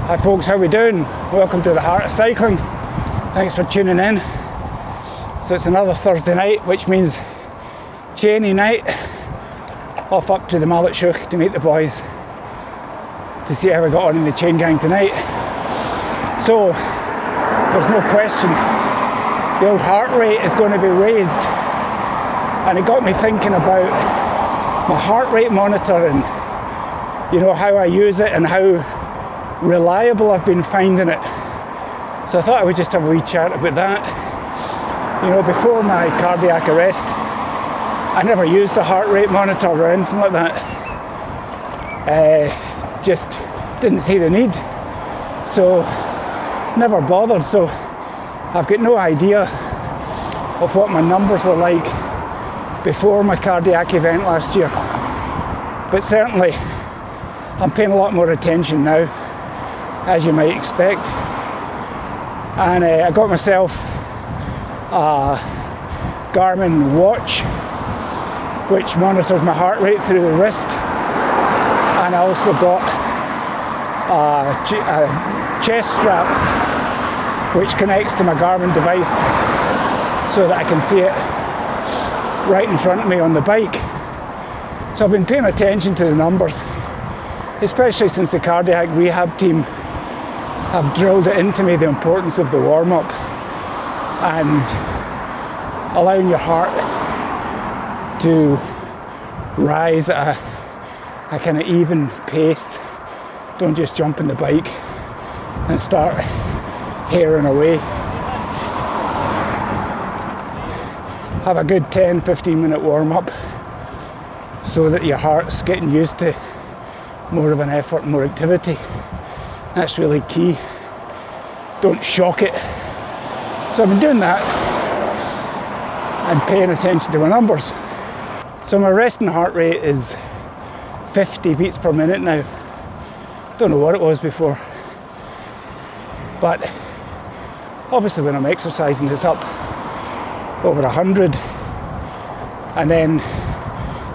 Hi folks, how we doing? Welcome to the heart of cycling. Thanks for tuning in. So it's another Thursday night, which means chainy night. Off up to the Mallet Shook to meet the boys to see how we got on in the chain gang tonight. So there's no question the old heart rate is going to be raised, and it got me thinking about my heart rate monitor and how I use it and how reliable I've been finding it. So I thought I would just have a wee chat about that. Before my cardiac arrest, I never used a heart rate monitor or anything like that. Just didn't see the need. So never bothered. So I've got no idea of what my numbers were like before my cardiac event last year. But certainly I'm paying a lot more attention now, as you might expect. And I got myself a Garmin watch which monitors my heart rate through the wrist, and I also got a chest strap which connects to my Garmin device so that I can see it right in front of me on the bike. So I've been paying attention to the numbers, especially since the cardiac rehab team have drilled it into me, the importance of the warm-up and allowing your heart to rise at a kind of even pace. Don't just jump on the bike and start herring away. Have a good 10-15 minute warm-up so that your heart's getting used to more of an effort, more activity. That's really key. Don't shock it. So I've been doing that and paying attention to my numbers. So my resting heart rate is 50 beats per minute now. Don't know what it was before. But obviously when I'm exercising it's up over 100 and then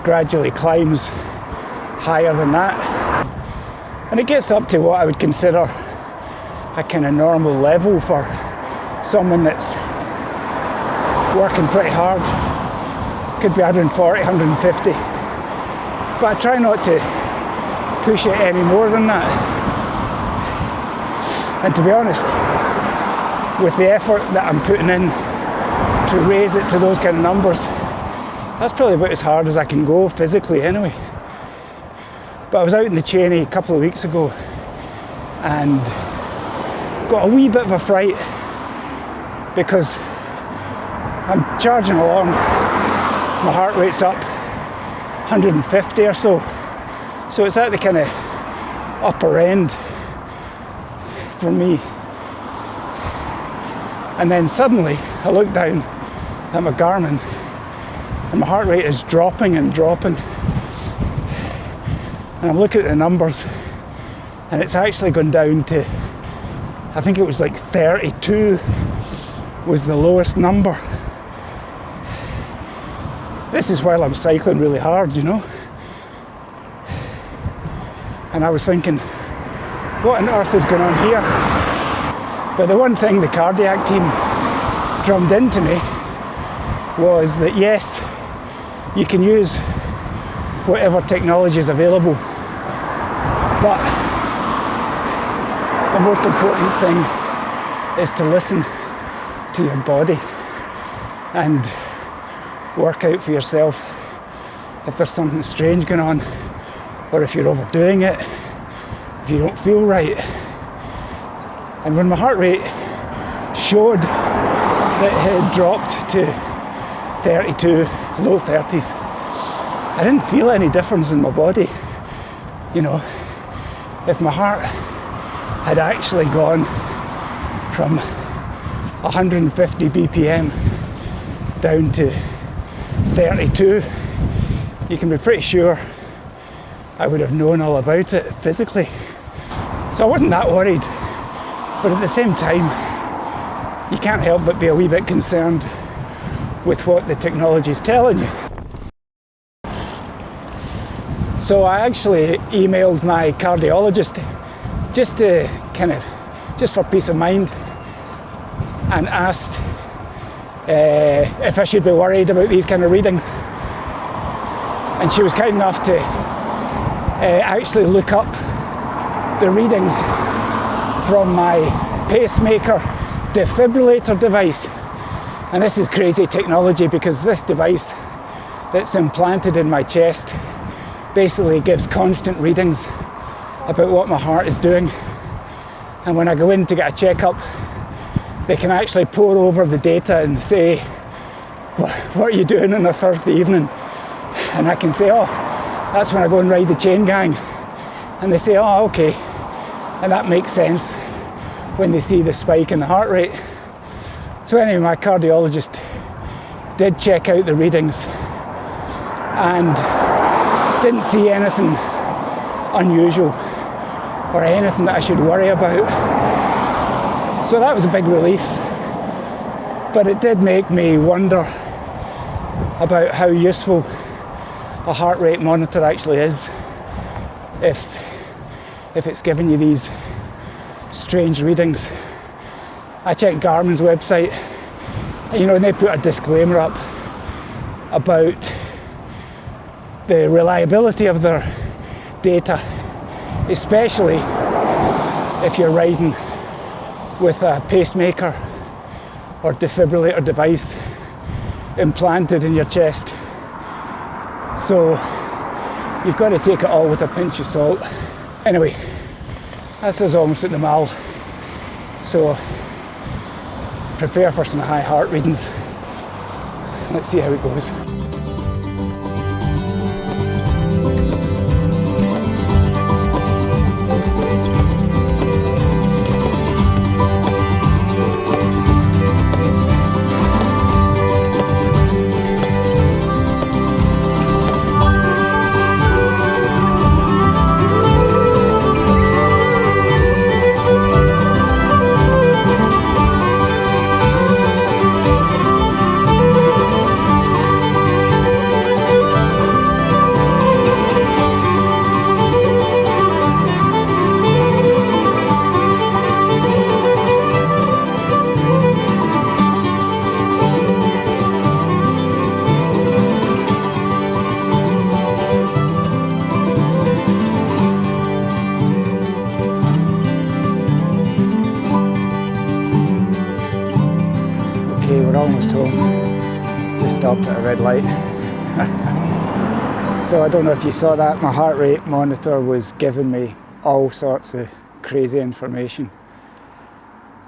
gradually climbs higher than that. And it gets up to what I would consider a kind of normal level for someone that's working pretty hard. Could be 140, 150. But I try not to push it any more than that. And to be honest, with the effort that I'm putting in to raise it to those kind of numbers, that's probably about as hard as I can go physically anyway. But I was out in the Cheney a couple of weeks ago and got a wee bit of a fright because I'm charging along, my heart rate's up 150 or so. So it's at the kind of upper end for me. And then suddenly I look down at my Garmin and my heart rate is dropping and dropping. And I'm looking at the numbers and it's actually gone down to, I think it was like 32 was the lowest number. This is while I'm cycling really hard, And I was thinking, what on earth is going on here? But the one thing the cardiac team drummed into me was that yes, you can use whatever technology is available, but the most important thing is to listen to your body and work out for yourself if there's something strange going on, or if you're overdoing it, if you don't feel right. And when my heart rate showed that it had dropped to 32, low 30s, I didn't feel any difference in my body. If my heart had actually gone from 150 BPM down to 32, you can be pretty sure I would have known all about it physically. So I wasn't that worried, but at the same time, you can't help but be a wee bit concerned with what the technology is telling you. So I actually emailed my cardiologist just for peace of mind, and asked if I should be worried about these kind of readings. And she was kind enough to actually look up the readings from my pacemaker defibrillator device. And this is crazy technology, because this device that's implanted in my chest basically gives constant readings about what my heart is doing. And when I go in to get a checkup, they can actually pour over the data and say, what are you doing on a Thursday evening? And I can say, oh, that's when I go and ride the chaingang. And they say, oh, okay. And that makes sense when they see the spike in the heart rate. So anyway, my cardiologist did check out the readings and didn't see anything unusual or anything that I should worry about. So that was a big relief. But it did make me wonder about how useful a heart rate monitor actually is if it's giving you these strange readings. I checked Garmin's website, and they put a disclaimer up about the reliability of their data, especially if you're riding with a pacemaker or defibrillator device implanted in your chest. So you've got to take it all with a pinch of salt. Anyway, this is almost at the mile, so prepare for some high heart readings. Let's see how it goes. Okay, we're almost home. Just stopped at a red light. So I don't know if you saw that, my heart rate monitor was giving me all sorts of crazy information.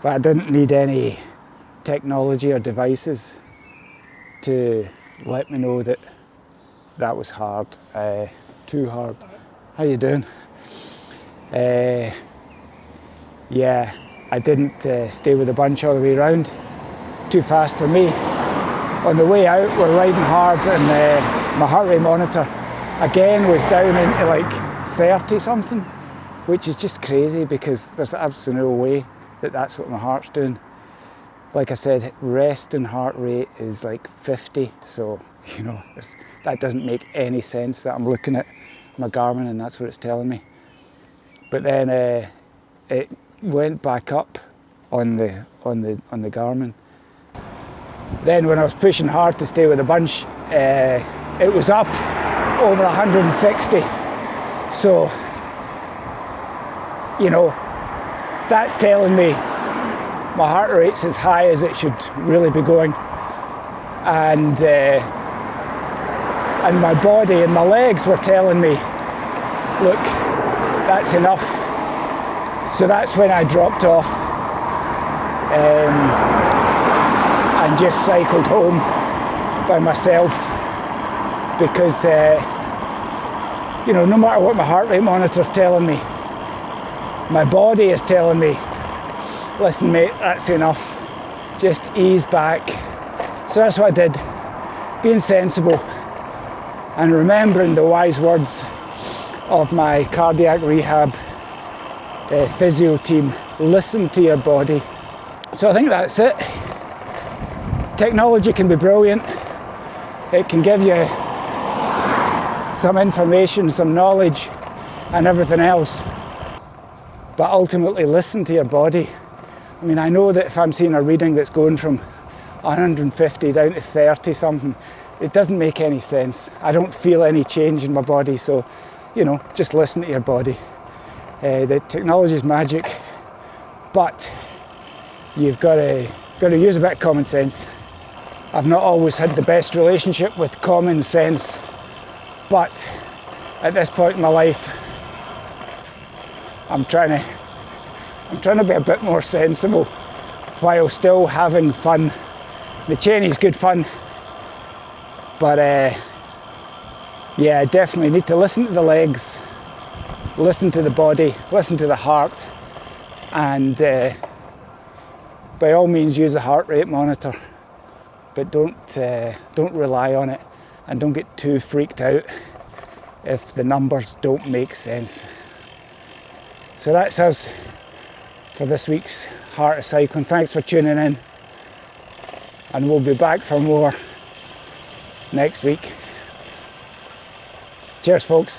But I didn't need any technology or devices to let me know that that was hard, too hard. How you doing? Yeah, I didn't stay with a bunch all the way around. Too fast for me. On the way out, we're riding hard, and my heart rate monitor again was down into like 30 something, which is just crazy because there's absolutely no way that that's what my heart's doing. Like I said, resting heart rate is like 50, so that doesn't make any sense that I'm looking at my Garmin and that's what it's telling me. But then it went back up on the Garmin. Then when I was pushing hard to stay with a bunch, it was up over 160. So, that's telling me my heart rate's as high as it should really be going. And my body and my legs were telling me, look, that's enough. So that's when I dropped off and just cycled home by myself, because no matter what my heart rate monitor's telling me, my body is telling me, listen mate, that's enough, just ease back. So that's what I did, being sensible and remembering the wise words of my cardiac rehab physio team, listen to your body. So I think that's it. Technology can be brilliant. It can give you some information, some knowledge and everything else. but ultimately listen to your body. I mean, I know that if I'm seeing a reading that's going from 150 down to 30 something, it doesn't make any sense. I don't feel any change in my body, so, you know, just listen to your body. The technology is magic, but you've got to use a bit of common sense. I've not always had the best relationship with common sense, but at this point in my life, I'm trying to be a bit more sensible while still having fun. The chaining's good fun, but yeah, I definitely need to listen to the legs, listen to the body, listen to the heart, and by all means use a heart rate monitor, but don't rely on it, and don't get too freaked out if the numbers don't make sense. So that's us for this week's Heart of Cycling. Thanks for tuning in, and we'll be back for more next week. Cheers, folks.